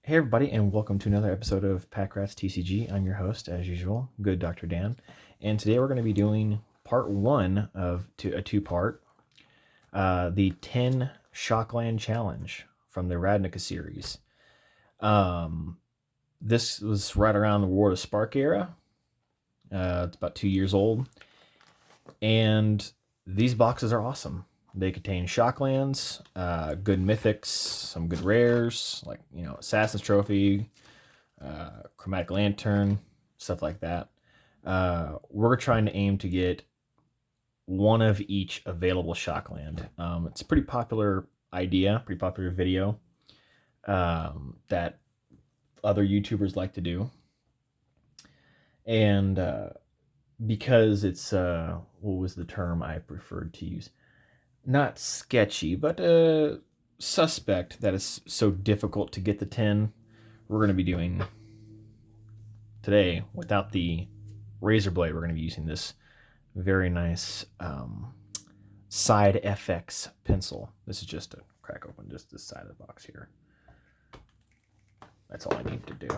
Hey everybody, and welcome to another episode of Pack Rats TCG. I'm your host, as usual, Good Dr. Dan, and today we're going to be doing part one of a two-part, the 10 Shockland Challenge from the Ravnica series. This was right around the War of Spark era. It's about 2 years old, and these boxes are awesome. They contain Shocklands, good mythics, some good rares, like, Assassin's Trophy, Chromatic Lantern, stuff like that. We're trying to aim to get one of each available Shockland. It's a pretty popular idea, pretty popular video that other YouTubers like to do. And because it's, what was the term I preferred to use? Not sketchy, but suspect that it's so difficult to get the 10. We're going to be doing today without the razor blade. We're going to be using this very nice side FX pencil. This is just a crack open just this side of the box here. That's all I need to do.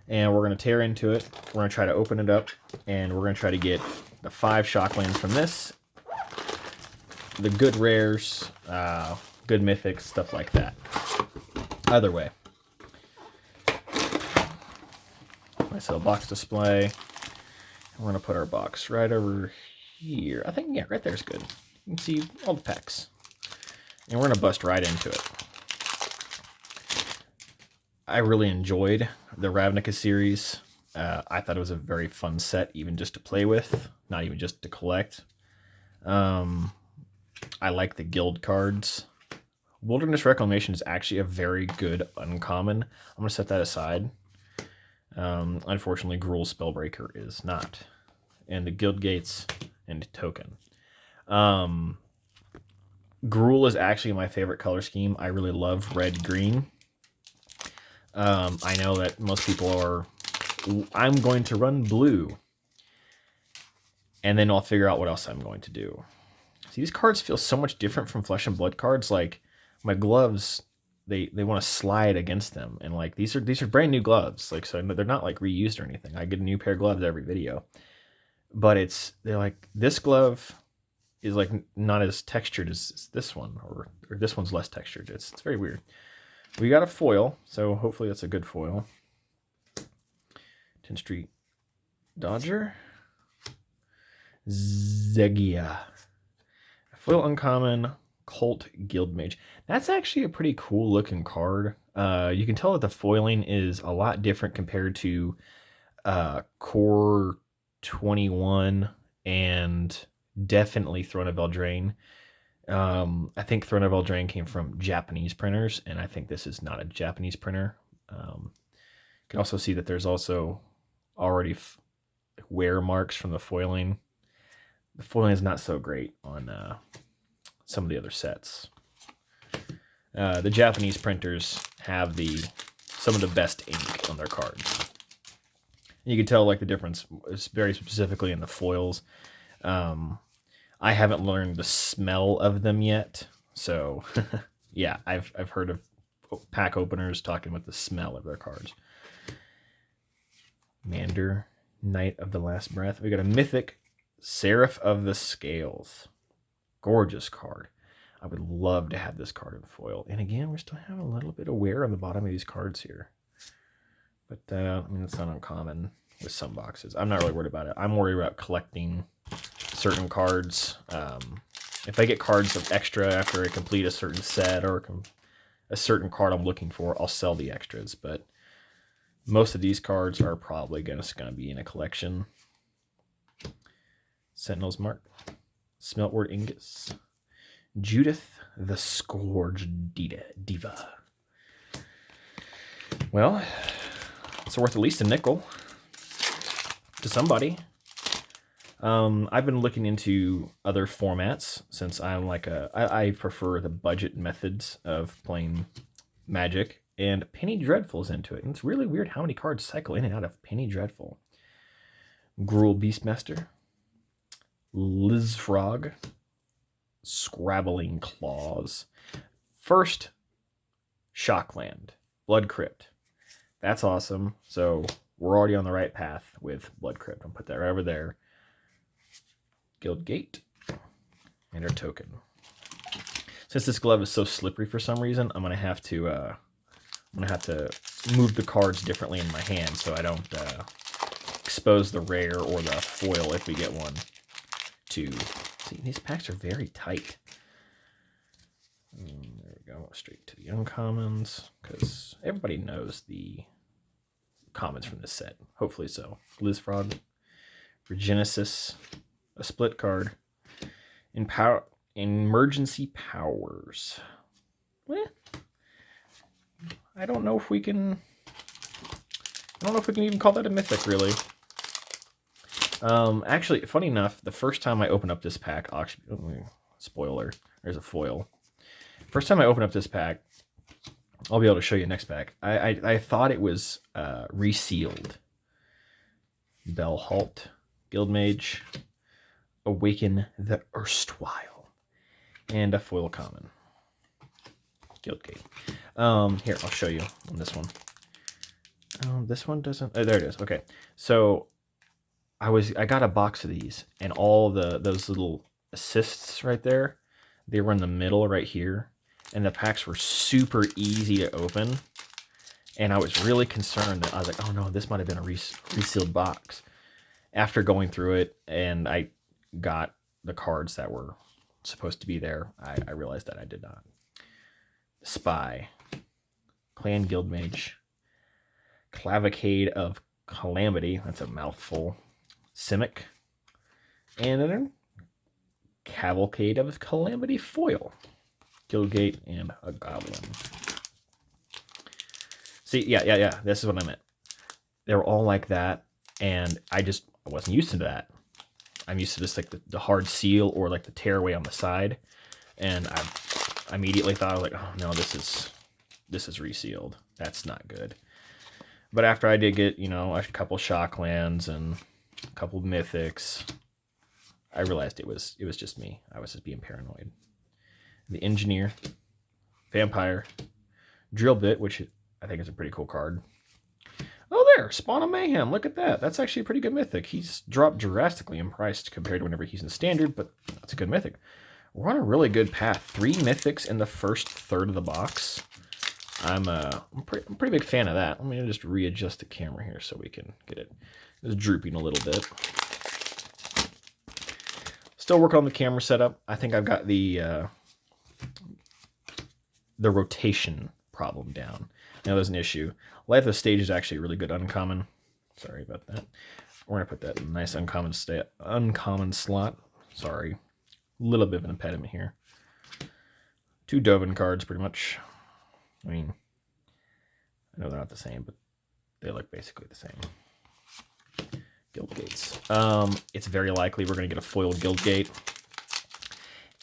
And we're going to tear into it. We're going to try to open it up, and we're going to try to get the 5 Shocklands from this, the good rares, good mythics, stuff like that. Either way. Nice little box display. We're going to put our box right over here. I think, yeah, right there's good. You can see all the packs. And we're going to bust right into it. I really enjoyed the Ravnica series. I thought it was a very fun set, even just to play with, not even just to collect. I like the guild cards. Wilderness Reclamation is actually a very good uncommon. I'm going to set that aside. Unfortunately, Gruul Spellbreaker is not. And the Guild Gates and Token. Gruul is actually my favorite color scheme. I really love red-green. I know that most people are... I'm going to run blue. And then I'll figure out what else I'm going to do. See, these cards feel so much different from Flesh and Blood cards. Like, my gloves, they want to slide against them. And, like, these are brand new gloves. Like, so they're not, like, reused or anything. I get a new pair of gloves every video. But they're like, this glove is, like, not as textured as this one. Or this one's less textured. It's very weird. We got a foil, so hopefully that's a good foil. 10th Street Dodger. Zegia. Foil uncommon, Cult Guildmage. That's actually a pretty cool looking card. You can tell that the foiling is a lot different compared to Core 21 and definitely Throne of Eldraine. I think Throne of Eldraine came from Japanese printers, and I think this is not a Japanese printer. You can also see that there's also already wear marks from the foiling. The foiling is not so great on some of the other sets. The Japanese printers have some of the best ink on their cards. You can tell, like, the difference is very specifically in the foils. I haven't learned the smell of them yet, so yeah, I've heard of pack openers talking about the smell of their cards. Mander, Knight of the Last Breath. We got a mythic, Seraph of the Scales. Gorgeous card. I would love to have this card in foil. And again, we're still having a little bit of wear on the bottom of these cards here. But, I mean, it's not uncommon with some boxes. I'm not really worried about it. I'm worried about collecting certain cards. If I get cards of extra after I complete a certain set or a certain card I'm looking for, I'll sell the extras. But most of these cards are probably going to be in a collection. Sentinel's Mark, Smeltwort Ingus, Judith the Scourged Diva. Well, it's worth at least a nickel to somebody. I've been looking into other formats since I'm like I prefer the budget methods of playing Magic, and Penny Dreadful's into it. And it's really weird how many cards cycle in and out of Penny Dreadful. Gruul Beastmaster, Shockland, Blood Crypt. That's awesome. So we're already on the right path with Blood Crypt. I'll put that right over there. Guild Gate and our token. Since this glove is so slippery for some reason, I'm gonna have to move the cards differently in my hand so I don't expose the rare or the foil if we get one. To see, these packs are very tight. There we go. Straight to the uncommons because everybody knows the commons from this set. Hopefully so. Lizfrog, Regenesis, a split card, Emergency Powers. I don't know if we can even call that a mythic, really. Actually, funny enough, the first time I opened up this pack, spoiler, there's a foil. First time I opened up this pack, I'll be able to show you next pack. I thought it was resealed. Bellhalt, Guildmage, Awaken the Erstwhile, and a foil common. Guildgate. Here, I'll show you on this one. This one doesn't. Oh, there it is. Okay, so I got a box of these, and all those little assists right there, they were in the middle right here, and the packs were super easy to open. And I was really concerned that I was like, oh no, this might have been a resealed box. After going through it, and I got the cards that were supposed to be there, I realized that I did not. Spy, Clan Guildmage, Cavalcade of Calamity, that's a mouthful, Simic, and then Cavalcade of Calamity foil, Guildgate, and a Goblin. See, yeah, this is what I meant. They were all like that, and I wasn't used to that. I'm used to just like the hard seal or like the tearaway on the side, and I immediately thought, I was like, oh no, this is resealed. That's not good. But after I did get, a couple Shocklands and a couple Mythics, I realized it was just me. I was just being paranoid. The Engineer, Vampire, Drill Bit, which I think is a pretty cool card. Oh, there, Spawn of Mayhem. Look at that. That's actually a pretty good mythic. He's dropped drastically in price compared to whenever he's in standard, but that's a good mythic. We're on a really good path. 3 mythics in the first third of the box. I'm a pretty big fan of that. Let me just readjust the camera here so we can get it. It's drooping a little bit. Still working on the camera setup. I think I've got the rotation problem down. Now there's an issue. Life of Stage is actually a really good uncommon. Sorry about that. We're gonna put that in a nice uncommon slot. Sorry, a little bit of an impediment here. 2 Dovin cards, pretty much. I mean, I know they're not the same, but they look basically the same. Guildgates. It's very likely we're gonna get a foiled Guildgate.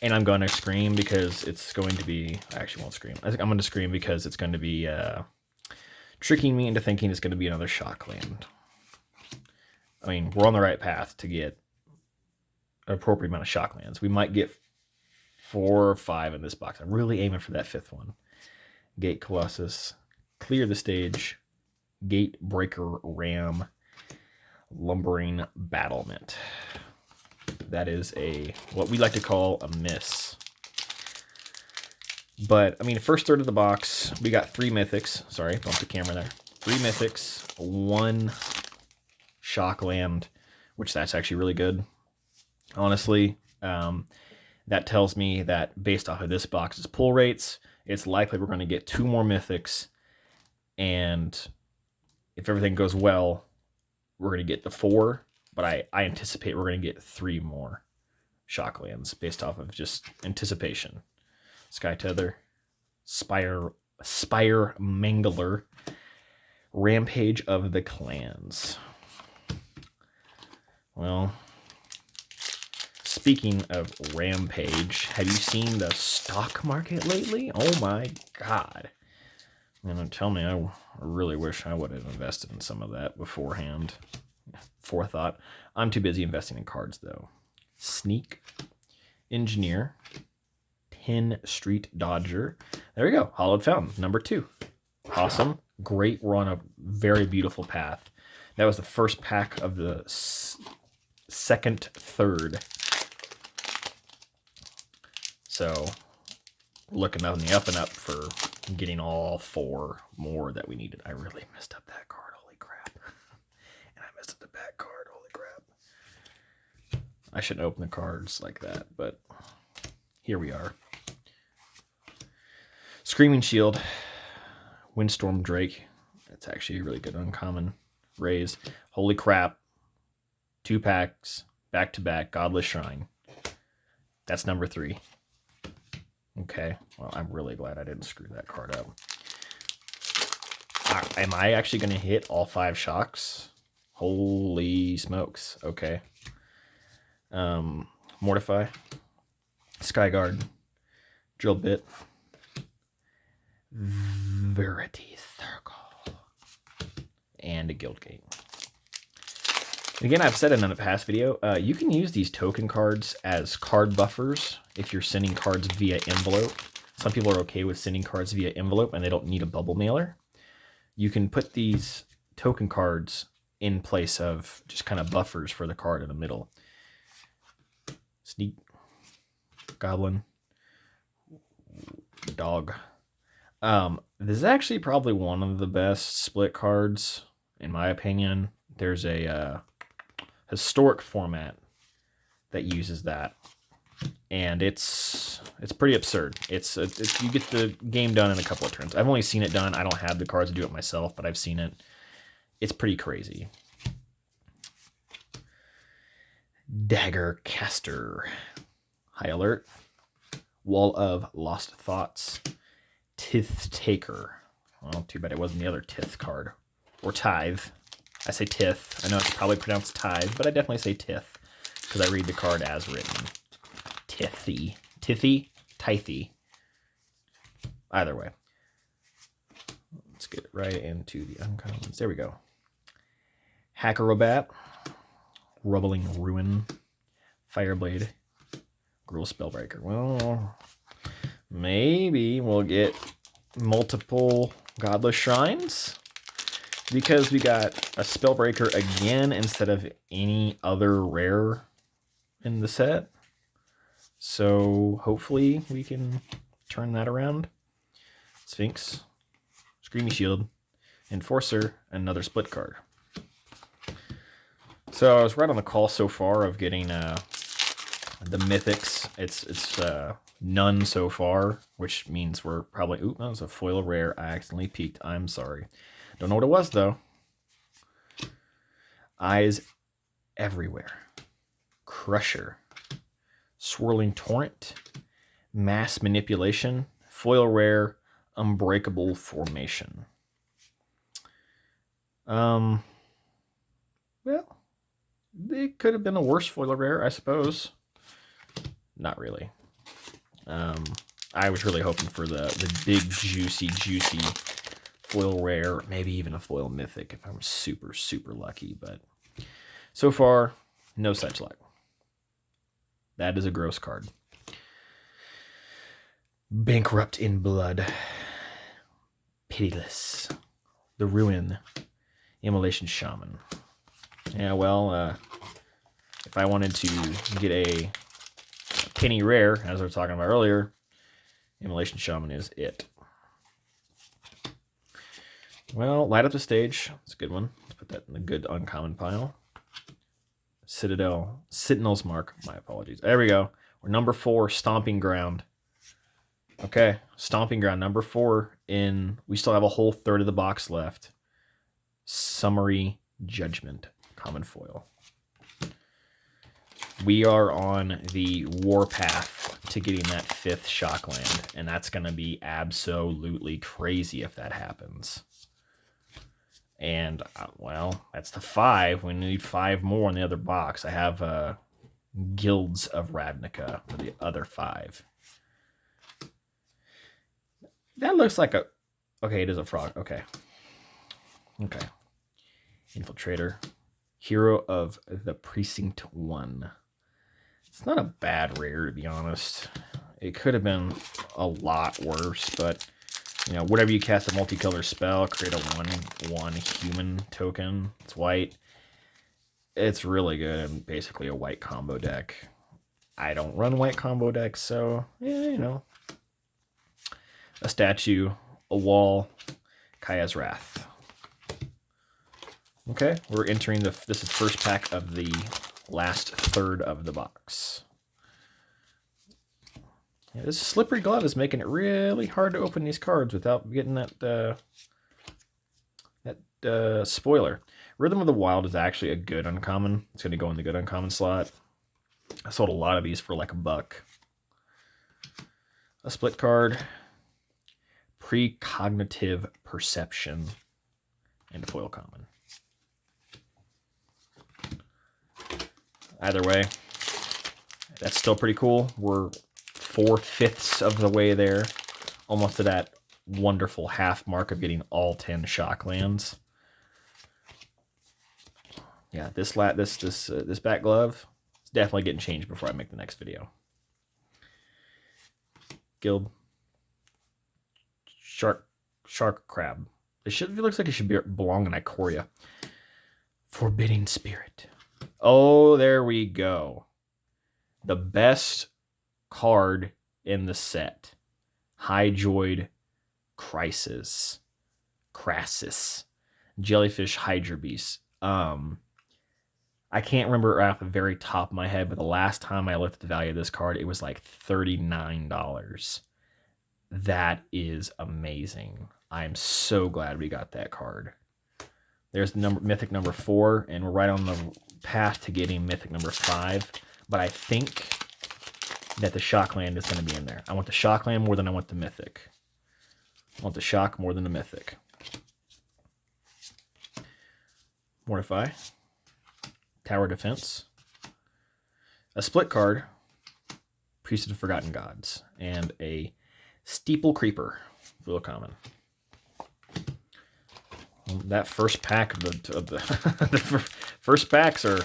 And I'm going to scream because it's going to be... I actually won't scream. I think I'm going to scream because it's going to be tricking me into thinking it's going to be another Shockland. I mean, we're on the right path to get an appropriate amount of Shocklands. We might get 4 or 5 in this box. I'm really aiming for that 5th one. Gate Colossus, Clear the Stage, Gate Breaker Ram, Lumbering Battlement. That is what we like to call a miss. But, I mean, first third of the box, we got 3 mythics. Sorry, bump the camera there. 3 mythics, 1 Shockland, which that's actually really good. Honestly, that tells me that based off of this box's pull rates, it's likely we're going to get 2 more mythics. And if everything goes well, we're going to get the 4. But I anticipate we're going to get 3 more Shocklands based off of just anticipation. Sky Tether, Spire Mangler, Rampage of the Clans. Well, speaking of Rampage, have you seen the stock market lately? Oh my God. And tell me, I really wish I would have invested in some of that beforehand. Forethought. I'm too busy investing in cards, though. Sneak, Engineer, Penn Street Dodger. There we go. Hollowed Fountain, number 2. Awesome. Great. We're on a very beautiful path. That was the first pack of the second third. So looking on the up and up for getting all 4 more that we needed. I really messed up that card. Holy crap. And I messed up the back card. Holy crap. I shouldn't open the cards like that, but here we are. Screaming Shield. Windstorm Drake. That's actually a really good uncommon raise. Holy crap. 2 packs. Back to back. Godless Shrine. That's number 3. Okay, well, I'm really glad I didn't screw that card up. Am I actually going to hit all 5 shocks? Holy smokes. Okay. Mortify. Skyguard. Drill Bit. Verity Circle. And a Guildgate. Again, I've said it in a past video, you can use these token cards as card buffers if you're sending cards via envelope. Some people are okay with sending cards via envelope and they don't need a bubble mailer. You can put these token cards in place of just kind of buffers for the card in the middle. Sneak. Goblin. Dog. This is actually probably one of the best split cards, in my opinion. There's a historic format that uses that, and it's pretty absurd. It's you get the game done in a couple of turns. I've only seen it done. I don't have the cards to do it myself, but I've seen it. It's pretty crazy. Dagger Caster. High Alert. Wall of Lost Thoughts. Tith Taker. Well, too bad it wasn't the other Tith card. Or Tithe. I say Tith. I know it's probably pronounced Tithe, but I definitely say Tith because I read the card as written. Tithy. Tithy? Tithy. Either way. Let's get right into the uncommons. There we go. Hackerobat. Rubbling Ruin. Fireblade. Gruul Spellbreaker. Well, maybe we'll get multiple Godless Shrines, because we got a Spellbreaker again instead of any other rare in the set. So hopefully we can turn that around. Sphinx, Screamy Shield, Enforcer, another split card. So I was right on the call so far of getting the mythics. It's none so far, which means we're probably... Ooh, that was a foil rare. I accidentally peeked. I'm sorry. Don't know what it was, though. Eyes Everywhere. Crusher. Swirling Torrent. Mass Manipulation. Foil rare. Unbreakable Formation. Well, it could have been a worse foil rare, I suppose. Not really. I was really hoping for the big, juicy foil rare, maybe even a foil mythic if I'm super, super lucky. But so far, no such luck. That is a gross card. Bankrupt in Blood. Pitiless. The Ruin. Immolation Shaman. Yeah, well, if I wanted to get a penny rare, as we were talking about earlier, Immolation Shaman is it. Well, Light Up the Stage. That's a good one. Let's put that in the good uncommon pile. Sentinel's Mark. My apologies. There we go. We're number 4, Stomping Ground. Okay, Stomping Ground, number 4 in... We still have a whole third of the box left. Summary Judgment. Common foil. We are on the warpath to getting that 5th Shockland, and that's going to be absolutely crazy if that happens. And, well, that's the 5. We need 5 more in the other box. I have Guilds of Ravnica for the other 5. That looks like a... Okay, it is a frog. Okay. Okay. Infiltrator. Hero of the Precinct 1. It's not a bad rare, to be honest. It could have been a lot worse, but you know, whatever you cast a multicolor spell, create a 1/1 human token. It's white. It's really good and basically a white combo deck. I don't run white combo decks, so yeah, you know. A statue, a wall, Kaya's Wrath. Okay, we're entering this is first pack of the last third of the box. Yeah, this slippery glove is making it really hard to open these cards without getting that spoiler. Rhythm of the Wild is actually a good uncommon. It's going to go in the good uncommon slot. I sold a lot of these for like $1. A split card, Precognitive Perception, and a foil common. Either way, that's still pretty cool. We're 4/5 of the way there, almost to that wonderful half mark of getting all 10 shock lands. Yeah, this back glove is definitely getting changed before I make the next video. Guild Shark Crab. It looks like it should belong in Ikoria. Forbidding Spirit. Oh, there we go. The best card in the set. Highjoyed Crassus. Jellyfish Hydra Beast. I can't remember right off the very top of my head, but the last time I looked at the value of this card, it was like $39. That is amazing. I'm so glad we got that card. There's mythic number 4, and we're right on the path to getting mythic number 5. But I think that the shock land is going to be in there. I want the shock land more than I want the mythic. I want the shock more than the mythic. Mortify. Tower Defense. A split card. Priest of the Forgotten Gods. And a Steeple Creeper. Real common. That first pack of the first packs are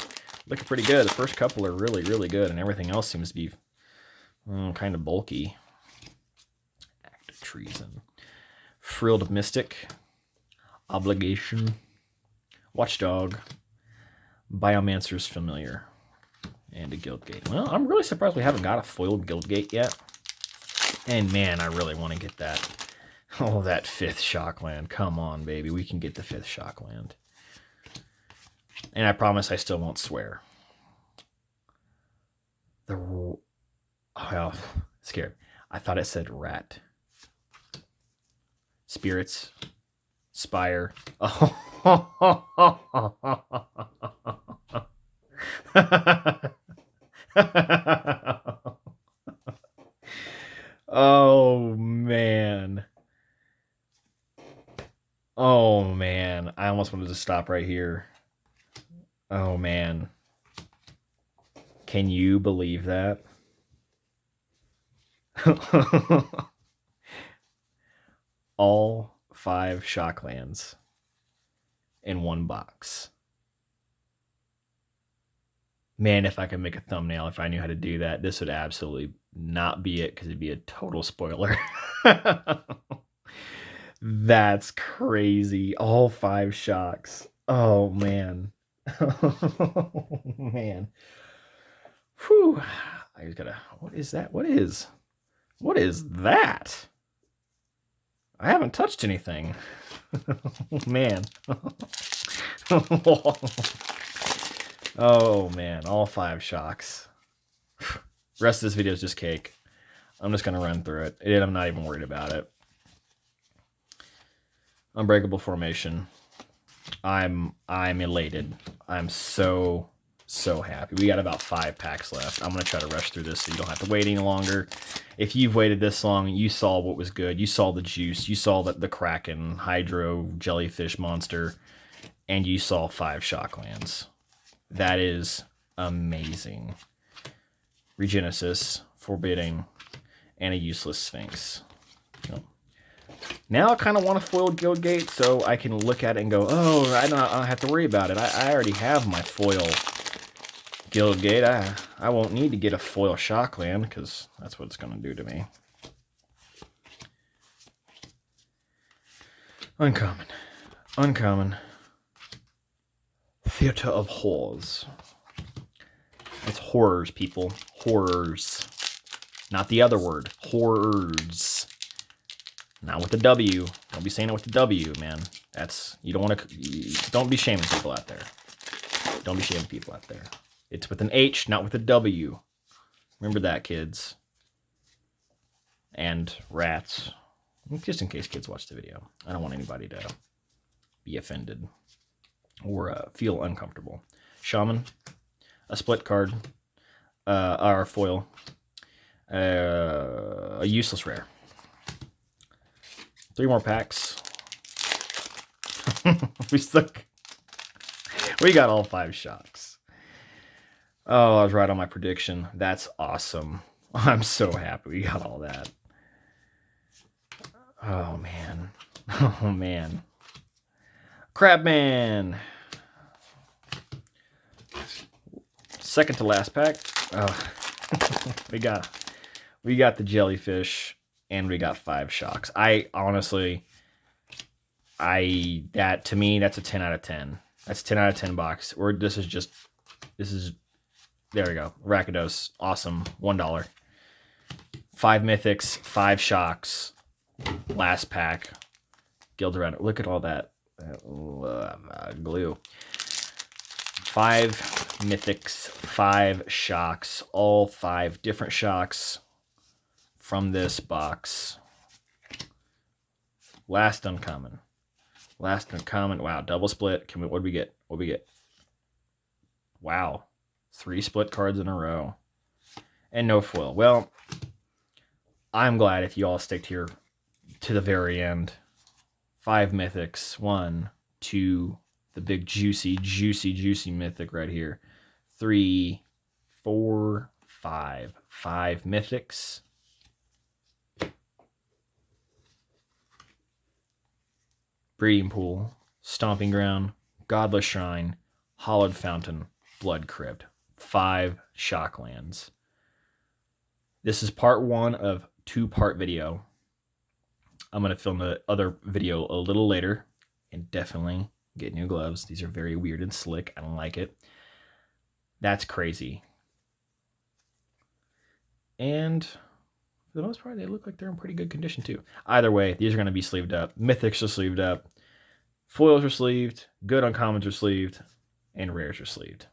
looking pretty good. The first couple are really, really good, and everything else seems to be kind of bulky. Act of Treason. Frilled Mystic. Obligation. Watchdog. Biomancer's Familiar. And a Guildgate. Well, I'm really surprised we haven't got a foiled Guildgate yet. And man, I really want to get that. Oh, that 5th Shockland. Come on, baby. We can get the 5th Shockland. And I promise I still won't swear. Oh, scared. I thought it said rat. Spirits. Spire. Oh. Oh, man. Oh, man. I almost wanted to stop right here. Oh, man. Can you believe that? All 5 Shocklands in one box. Man, if I could make a thumbnail, if I knew how to do that, this would absolutely not be it because it'd be a total spoiler. That's crazy. All 5 shocks. Oh, man. Oh, man. Whew. I just gotta... What is that? What is that? I haven't touched anything. Man. Oh, man. All 5 shocks. The rest of this video is just cake. I'm just going to run through it. And I'm not even worried about it. Unbreakable Formation. I'm elated. I'm so happy. We got about 5 packs left. I'm going to try to rush through this so you don't have to wait any longer. If you've waited this long, you saw what was good. You saw the juice. You saw the Kraken, Hydro, Jellyfish Monster, and you saw 5 Shocklands. That is amazing. Regenesis, Forbidding, and a useless Sphinx. Now I kind of want a foiled Guildgate so I can look at it and go, oh, I don't have to worry about it. I already have my foil Guildgate, I won't need to get a foil Shockland because that's what it's going to do to me. Uncommon. Uncommon. Theater of Horrors. It's horrors, people. Horrors. Not the other word. Horrors. Not with the W. Don't be saying it with the W, man. That's, you don't want to, don't be shaming people out there. Don't be shaming people out there. It's with an H, not with a W. Remember that, kids. And rats. Just in case kids watch the video. I don't want anybody to be offended or feel uncomfortable. Shaman. A split card. Our foil. A useless rare. 3 more packs. We got all 5 shocks. Oh, I was right on my prediction. That's awesome. I'm so happy we got all that. Oh, man. Oh, man. Crabman. Second to last pack. Oh. we got the jellyfish and we got 5 shocks. I honestly, that to me, that's a 10 out of 10. That's a 10 out of 10 box. Or this is, there we go. Rakdos, awesome. $1. 5 mythics, 5 shocks. Last pack. Guild around it. Look at all that glue. 5 mythics, 5 shocks. All 5 different shocks from this box. Last uncommon. Last uncommon. Wow, double split. What do we get? What do we get? Wow. 3 split cards in a row. And no foil. Well, I'm glad if you all stick here to the very end. 5 mythics. 1, 2, the big juicy mythic right here. 3, 4, 5. 5 mythics. Breeding Pool, Stomping Ground, Godless Shrine, Hollowed Fountain, Blood Crypt. 5 Shocklands. This is part 1 of 2-part video. I'm going to film the other video a little later and definitely get new gloves. These are very weird and slick. I don't like it. That's crazy. And for the most part, they look like they're in pretty good condition too. Either way, these are going to be sleeved up. Mythics are sleeved up. Foils are sleeved. Good uncommons are sleeved. And rares are sleeved.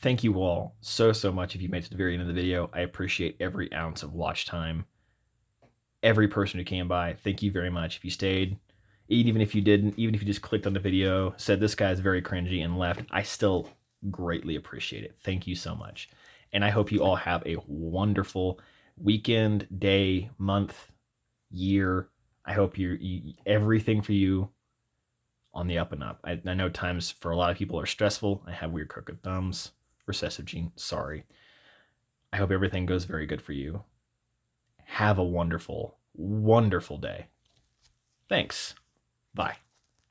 Thank you all so much if you made it to the very end of the video. I appreciate every ounce of watch time. Every person who came by, thank you very much. If you stayed, even if you didn't, even if you just clicked on the video, said this guy is very cringy and left, I still greatly appreciate it. Thank you so much. And I hope you all have a wonderful weekend, day, month, year. I hope you everything for you on the up and up. I know times for a lot of people are stressful. I have weird crooked thumbs. Recessive gene, sorry. I hope everything goes very good for you. Have a wonderful, wonderful day. Thanks. Bye.